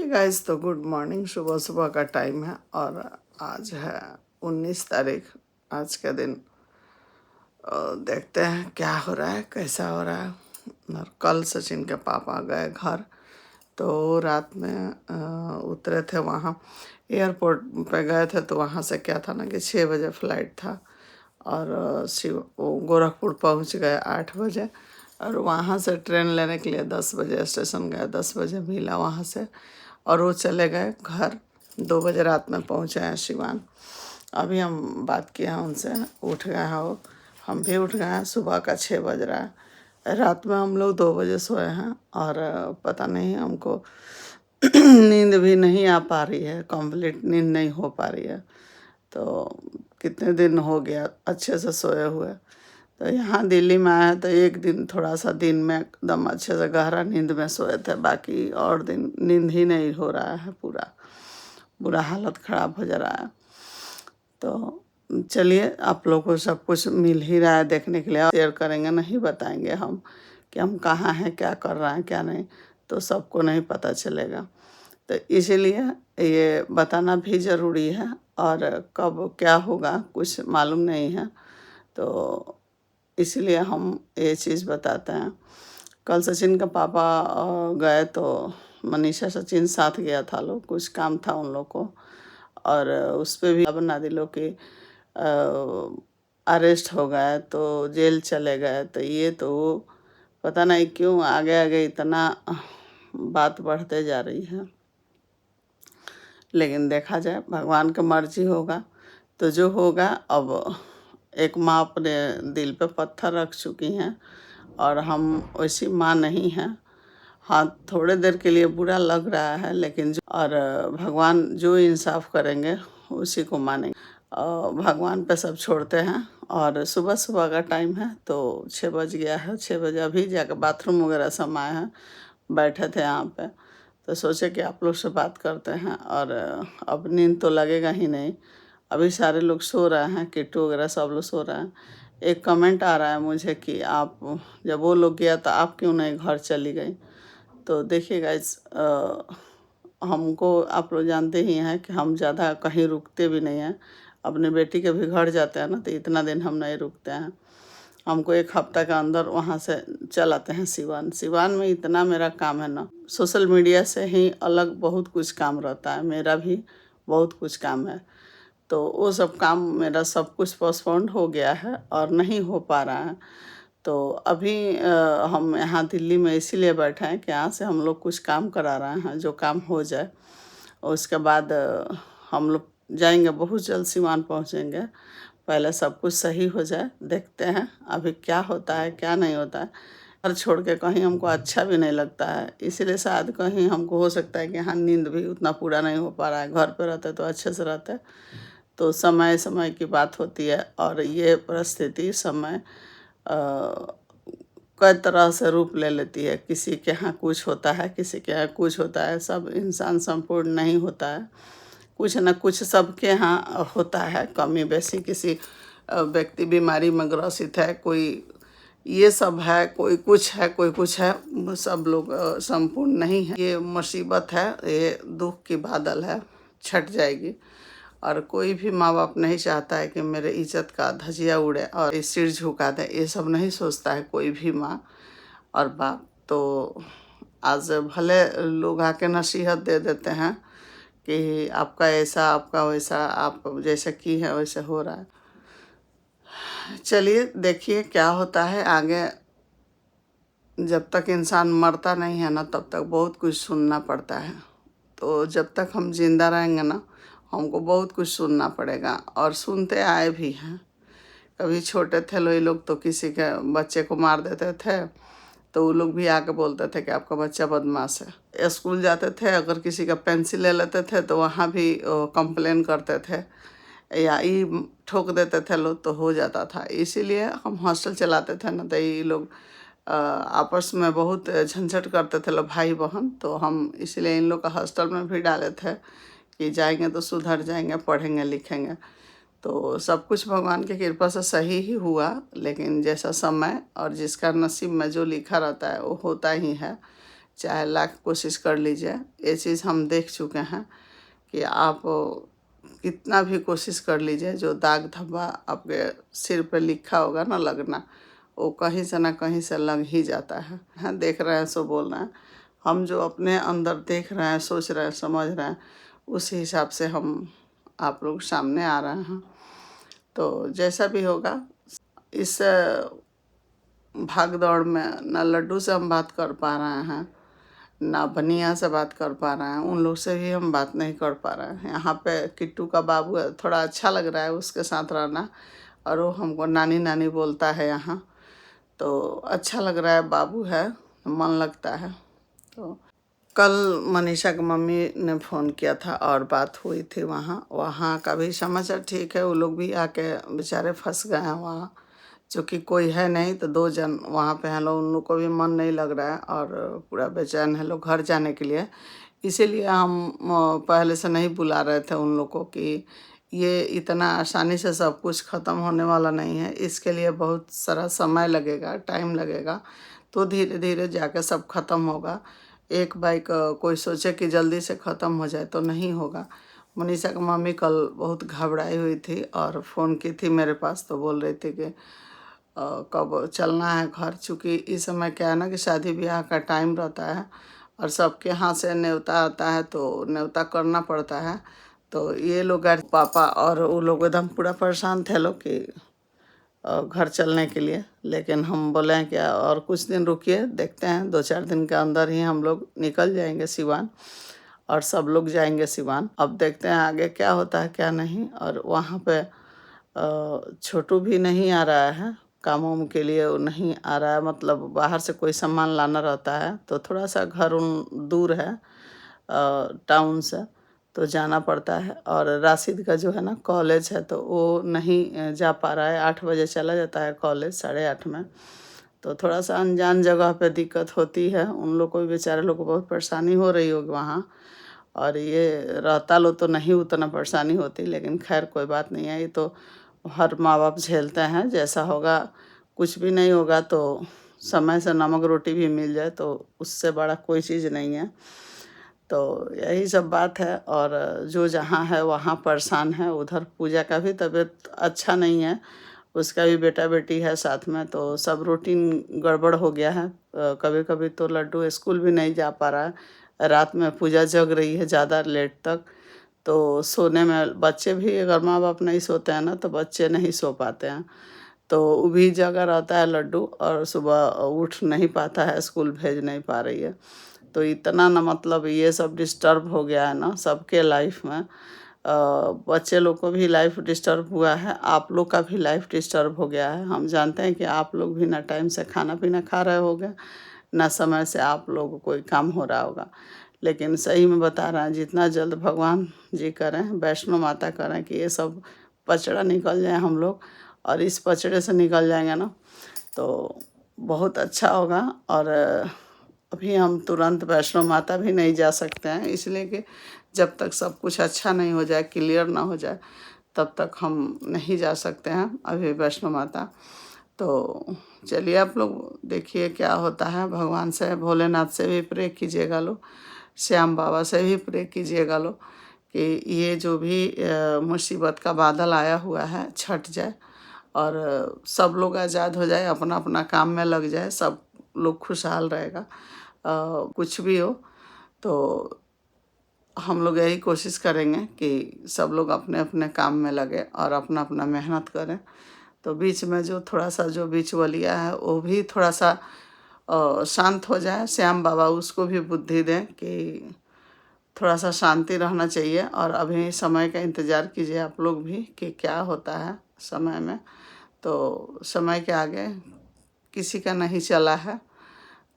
Guys, तो good morning. सुबह सुबह का टाइम है और आज है 19 तारीख। आज का दिन देखते हैं क्या हो रहा है, कैसा हो रहा है। और कल सचिन के पापा गए घर, तो रात में उतरे थे वहाँ एयरपोर्ट पे गए थे। तो वहाँ से क्या था ना कि 6 बजे फ्लाइट था और गोरखपुर पहुँच गए 8 बजे। और वहाँ से ट्रेन लेने के लिए 10 बजे स्टेशन गए, 10 बजे मिला वहाँ से और वो चले गए घर। 2 बजे रात में पहुँचे हैं सिवान। अभी हम बात किए हैं उनसे, उठ गए हैं वो, हम भी उठ गए हैं। सुबह का 6 बज रहा है। रात में हम लोग 2 बजे सोए हैं और पता नहीं हमको नींद भी नहीं आ पा रही है, कंप्लीट नींद नहीं हो पा रही है। तो कितने दिन हो गया अच्छे से सोए हुए। तो यहाँ दिल्ली में आए तो एक दिन थोड़ा सा दिन में एकदम अच्छे से गहरा नींद में सोए थे, बाकी और दिन नींद ही नहीं हो रहा है। बुरा हालत ख़राब हो जा रहा है। तो चलिए, आप लोगों को सब कुछ मिल ही रहा है देखने के लिए, शेयर करेंगे, नहीं बताएंगे हम कि हम कहाँ हैं, क्या कर रहे हैं, क्या नहीं, तो सबको नहीं पता चलेगा। तो इसीलिए ये बताना भी ज़रूरी है। और कब क्या होगा कुछ मालूम नहीं है, तो इसलिए हम ये चीज़ बताते हैं। कल सचिन का पापा गए तो मनीषा सचिन साथ गया था, लोग कुछ काम था उन लोग को। और उस पर भी बना दिलो कि अरेस्ट हो गए तो जेल चले गए। तो ये तो वो पता नहीं क्यों आगे आगे इतना बात बढ़ते जा रही है। लेकिन देखा जाए, भगवान की मर्जी होगा तो जो होगा। अब एक माँ अपने दिल पे पत्थर रख चुकी हैं और हम वैसी माँ नहीं हैं। हाँ, थोड़े देर के लिए बुरा लग रहा है, लेकिन और भगवान जो इंसाफ करेंगे उसी को मानेंगे। भगवान पे सब छोड़ते हैं। और सुबह सुबह का टाइम है तो 6 बज गया है। 6 बजे अभी जाकर बाथरूम वगैरह समाए हैं, बैठे थे यहाँ पे। तो सोचे कि आप लोग से बात करते हैं। और अब नींद तो लगेगा ही नहीं, अभी सारे लोग सो रहे हैं, किट्टू वगैरह सब लोग सो रहे हैं। एक कमेंट आ रहा है मुझे कि आप जब वो लोग गया तो आप क्यों नहीं घर चली गई। तो देखिए गाइस, हमको आप लोग जानते ही हैं कि हम ज़्यादा कहीं रुकते भी नहीं हैं। अपने बेटी के भी घर जाते हैं ना, तो इतना दिन हम नहीं रुकते हैं। हमको 1 हफ्ता के अंदर वहाँ से चल आते हैं सिवान। सिवान में इतना मेरा काम है ना, सोशल मीडिया से ही अलग बहुत कुछ काम रहता है, मेरा भी बहुत कुछ काम है। तो वो सब काम मेरा सब कुछ पोस्टपोन्ड हो गया है और नहीं हो पा रहा है। तो अभी हम यहाँ दिल्ली में इसीलिए बैठे हैं कि यहाँ से हम लोग कुछ काम करा रहे हैं, जो काम हो जाए। और उसके बाद हम लोग जाएंगे, बहुत जल्द सिवान पहुँचेंगे। पहले सब कुछ सही हो जाए, देखते हैं अभी क्या होता है क्या नहीं होता है। घर छोड़ के कहीं हमको अच्छा भी नहीं लगता है, इसीलिए शायद कहीं हमको हो सकता है कि हाँ, नींद भी उतना पूरा नहीं हो पा रहा है। घर पे रहते तो अच्छे से रहते। तो समय समय की बात होती है और ये परिस्थिति समय कई तरह से रूप ले लेती है। किसी के यहाँ कुछ होता है, किसी के यहाँ कुछ होता है। सब इंसान संपूर्ण नहीं होता है, कुछ न कुछ सबके यहाँ होता है, कमी बेसी। किसी व्यक्ति बीमारी में ग्रसित है, कोई ये सब है, कोई कुछ है, कोई कुछ है। सब लोग संपूर्ण नहीं है। ये मुसीबत है, ये दुख की बादल है, छट जाएगी। और कोई भी माँ बाप नहीं चाहता है कि मेरे इज्जत का धजिया उड़े और सिर झुका दे, ये सब नहीं सोचता है कोई भी माँ और बाप। तो आज भले लोग आके नसीहत दे देते हैं कि आपका ऐसा, आपका वैसा, आप जैसे की है वैसे हो रहा है। चलिए देखिए क्या होता है आगे। जब तक इंसान मरता नहीं है ना, तब तक बहुत कुछ सुनना पड़ता है। तो जब तक हम जिंदा रहेंगे ना, हमको बहुत कुछ सुनना पड़ेगा और सुनते आए भी हैं। कभी छोटे थे लोग तो किसी के बच्चे को मार देते थे, तो वो लोग भी आके बोलते थे कि आपका बच्चा बदमाश है। स्कूल जाते थे, अगर किसी का पेंसिल ले लेते थे तो वहाँ भी कंप्लेन करते थे, या ई ठोक देते थे लोग तो हो जाता था। इसीलिए हम हॉस्टल चलाते थे ना, तो ये लोग आपस में बहुत झंझट करते थे लोग, भाई बहन। तो हम इसलिए इन लोग का हॉस्टल में भी डाले थे कि जाएंगे तो सुधर जाएंगे, पढ़ेंगे लिखेंगे। तो सब कुछ भगवान की कृपा से सही ही हुआ। लेकिन जैसा समय और जिसका नसीब में जो लिखा रहता है वो होता ही है। चाहे लाख कोशिश कर लीजिए, ये चीज़ हम देख चुके हैं कि आप कितना भी कोशिश कर लीजिए, जो दाग धब्बा आपके सिर पे लिखा होगा ना लगना, वो कहीं से ना कहीं से लग ही जाता है। हाँ, देख रहे हैं सो बोल रहे हैं। हम जो अपने अंदर देख रहे हैं, सोच रहे हैं, समझ रहे हैं, उसी हिसाब से हम आप लोग सामने आ रहे हैं। तो जैसा भी होगा, इस भाग दौड़ में ना लड्डू से हम बात कर पा रहे हैं, ना बनिया से बात कर पा रहे हैं, उन लोग से भी हम बात नहीं कर पा रहे हैं। यहाँ पे किट्टू का बाबू है, थोड़ा अच्छा लग रहा है उसके साथ रहना, और वो हमको नानी नानी बोलता है यहाँ, तो अच्छा लग रहा है, बाबू है, मन लगता है। तो कल मनीषा की मम्मी ने फ़ोन किया था और बात हुई थी वहाँ। वहाँ का भी समाचार ठीक है, वो लोग भी आके बेचारे फंस गए हैं वहाँ, चूँकि कोई है नहीं तो 2 जन वहाँ पे हैं लोग, उन लोग को भी मन नहीं लग रहा है और पूरा बेचैन है लोग घर जाने के लिए। इसीलिए हम पहले से नहीं बुला रहे थे उन लोग को कि ये इतना आसानी से सब कुछ ख़त्म होने वाला नहीं है, इसके लिए बहुत सारा समय लगेगा, टाइम लगेगा, तो धीरे धीरे जाके सब ख़त्म होगा। एक बाइक कोई सोचे कि जल्दी से ख़त्म हो जाए तो नहीं होगा। मनीषा की मम्मी कल बहुत घबराई हुई थी और फ़ोन की थी मेरे पास, तो बोल रही थी कि कब चलना है घर, चूँकि इस समय क्या है ना कि शादी ब्याह का टाइम रहता है और सबके यहाँ से न्योता आता है, तो न्योता करना पड़ता है। तो ये लोग पापा और वो लोग एकदम पूरा परेशान थे लोग कि घर चलने के लिए, लेकिन हम बोले हैं कि और कुछ दिन रुकिए, देखते हैं 2-4 दिन के अंदर ही हम लोग निकल जाएंगे सिवान और सब लोग जाएंगे सिवान। अब देखते हैं आगे क्या होता है क्या नहीं। और वहाँ पे छोटू भी नहीं आ रहा है काम वाम के लिए, वो नहीं आ रहा है, मतलब बाहर से कोई सामान लाना रहता है तो थोड़ा सा घर उन दूर है टाउन से, तो जाना पड़ता है। और राशिद का जो है ना कॉलेज है, तो वो नहीं जा पा रहा है, 8 बजे चला जाता है कॉलेज, 8:30 में, तो थोड़ा सा अनजान जगह पे दिक्कत होती है। उन लोग को भी, बेचारे लोग को बहुत परेशानी हो रही होगी वहाँ, और ये रहता लो तो नहीं उतना परेशानी होती, लेकिन खैर कोई बात नहीं है, ये तो हर माँ बाप झेलते हैं। जैसा होगा, कुछ भी नहीं होगा तो समय से नमक रोटी भी मिल जाए तो उससे बड़ा कोई चीज़ नहीं है। तो यही सब बात है। और जो जहाँ है वहाँ परेशान है। उधर पूजा का भी तबीयत अच्छा नहीं है, उसका भी बेटा बेटी है साथ में, तो सब रूटीन गड़बड़ हो गया है। कभी कभी तो लड्डू स्कूल भी नहीं जा पा रहा है, रात में पूजा जग रही है ज़्यादा लेट तक, तो सोने में बच्चे भी, अगर माँ बाप नहीं सोते हैं ना तो बच्चे नहीं सो पाते हैं, तो वो भी जगा रहता है लड्डू, और सुबह उठ नहीं पाता है, स्कूल भेज नहीं पा रही है। तो इतना ना, मतलब ये सब डिस्टर्ब हो गया है ना सबके लाइफ में। बच्चे लोग को भी लाइफ डिस्टर्ब हुआ है, आप लोग का भी लाइफ डिस्टर्ब हो गया है। हम जानते हैं कि आप लोग भी ना टाइम से खाना पीना खा रहे होगे, ना समय से आप लोग को कोई काम हो रहा होगा, लेकिन सही में बता रहे हैं, जितना जल्द भगवान जी करें, वैष्णो माता करें कि ये सब पचड़ा निकल जाए हम लोग, और इस पचड़े से निकल जाएंगे ना तो बहुत अच्छा होगा। और अभी हम तुरंत वैष्णो माता भी नहीं जा सकते हैं, इसलिए कि जब तक सब कुछ अच्छा नहीं हो जाए, क्लियर ना हो जाए, तब तक हम नहीं जा सकते हैं अभी वैष्णो माता। तो चलिए आप लोग देखिए क्या होता है। भगवान से, भोलेनाथ से भी प्रे कीजिएगा लो, श्याम बाबा से भी प्रे कीजिएगा लो कि ये जो भी मुसीबत का बादल आया हुआ है छट जाए, और सब लोग आज़ाद हो जाए, अपना अपना काम में लग जाए, सब लोग खुशहाल रहेगा। कुछ भी हो तो हम लोग यही कोशिश करेंगे कि सब लोग अपने अपने काम में लगे और अपना अपना मेहनत करें। तो बीच में जो थोड़ा सा जो बीच वलिया है वो भी थोड़ा सा शांत हो जाए, श्याम बाबा उसको भी बुद्धि दें कि थोड़ा सा शांति रहना चाहिए। और अभी समय का इंतज़ार कीजिए आप लोग भी कि क्या होता है समय में। तो समय के आगे किसी का नहीं चला है,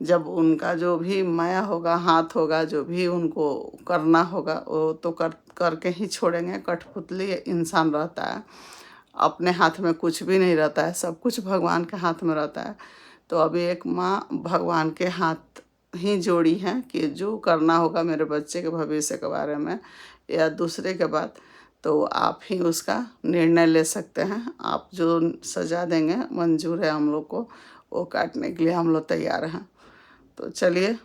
जब उनका जो भी माया होगा, हाथ होगा, जो भी उनको करना होगा वो तो करके ही छोड़ेंगे। कठपुतली इंसान रहता है, अपने हाथ में कुछ भी नहीं रहता है, सब कुछ भगवान के हाथ में रहता है। तो अभी एक माँ भगवान के हाथ ही जोड़ी है कि जो करना होगा मेरे बच्चे के भविष्य के बारे में या दूसरे के बात, तो आप ही उसका निर्णय ले सकते हैं। आप जो सजा देंगे मंजूर है हम लोग को, वो काटने के लिए हम लोग तैयार हैं। तो चलिए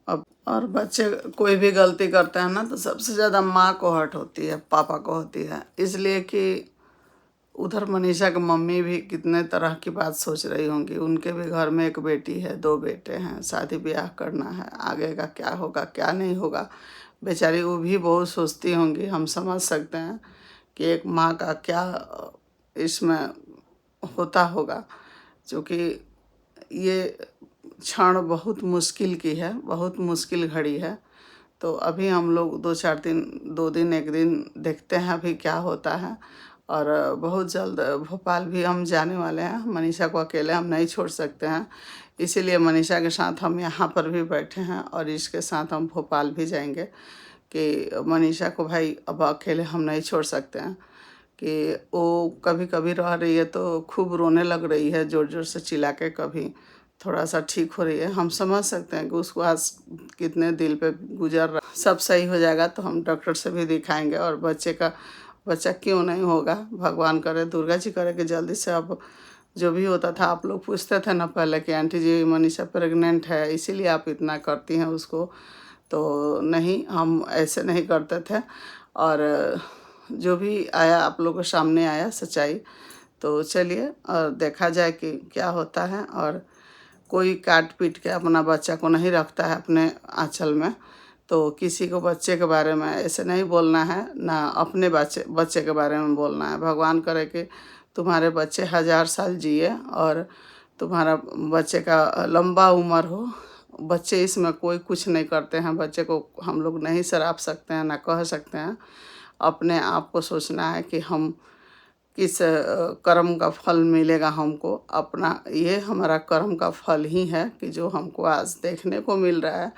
अब और बच्चे कोई भी गलती करते हैं ना तो सबसे ज़्यादा माँ को हर्ट होती है, पापा को होती है, इसलिए कि उधर मनीषा की मम्मी भी कितने तरह की बात सोच रही होंगी। उनके भी घर में एक बेटी है, 2 बेटे हैं, शादी ब्याह करना है, आगे का क्या होगा क्या नहीं होगा, बेचारी वो भी बहुत सोचती होंगी। हम समझ सकते हैं कि एक माँ का क्या इसमें होता होगा, क्योंकि ये क्षण बहुत मुश्किल की है, बहुत मुश्किल घड़ी है। तो अभी हम लोग 2 दिन 1 दिन देखते हैं अभी क्या होता है। और बहुत जल्द भोपाल भी हम जाने वाले हैं। मनीषा को अकेले हम नहीं छोड़ सकते हैं, इसीलिए मनीषा के साथ हम यहाँ पर भी बैठे हैं और इसके साथ हम भोपाल भी जाएंगे कि मनीषा को भाई अब अकेले हम नहीं छोड़ सकते हैं। कि वो कभी कभी रह रही है तो खूब रोने लग रही है, ज़ोर ज़ोर से चिल्ला के, कभी थोड़ा सा ठीक हो रही है। हम समझ सकते हैं कि उसको आज कितने दिल पे गुजर रहा। सब सही हो जाएगा तो हम डॉक्टर से भी दिखाएंगे। और बच्चा क्यों नहीं होगा, भगवान करे, दुर्गा जी करे कि जल्दी से। अब जो भी होता था, आप लोग पूछते थे ना पहले कि आंटी जी मनीषा प्रेग्नेंट है इसीलिए आप इतना करती हैं उसको, तो नहीं, हम ऐसे नहीं करते थे। और जो भी आया आप लोगों के सामने आया सच्चाई, तो चलिए और देखा जाए कि क्या होता है। और कोई काट पीट के अपना बच्चा को नहीं रखता है अपने आंचल में, तो किसी को बच्चे के बारे में ऐसे नहीं बोलना है, ना अपने बच्चे के बारे में बोलना है। भगवान करे कि तुम्हारे बच्चे 1000 साल जिए और तुम्हारा बच्चे का लंबा उम्र हो। बच्चे इसमें कोई कुछ नहीं करते हैं, बच्चे को हम लोग नहीं सराप सकते हैं, ना कह सकते हैं। अपने आप को सोचना है कि हम किस कर्म का फल मिलेगा हमको। अपना ये हमारा कर्म का फल ही है कि जो हमको आज देखने को मिल रहा है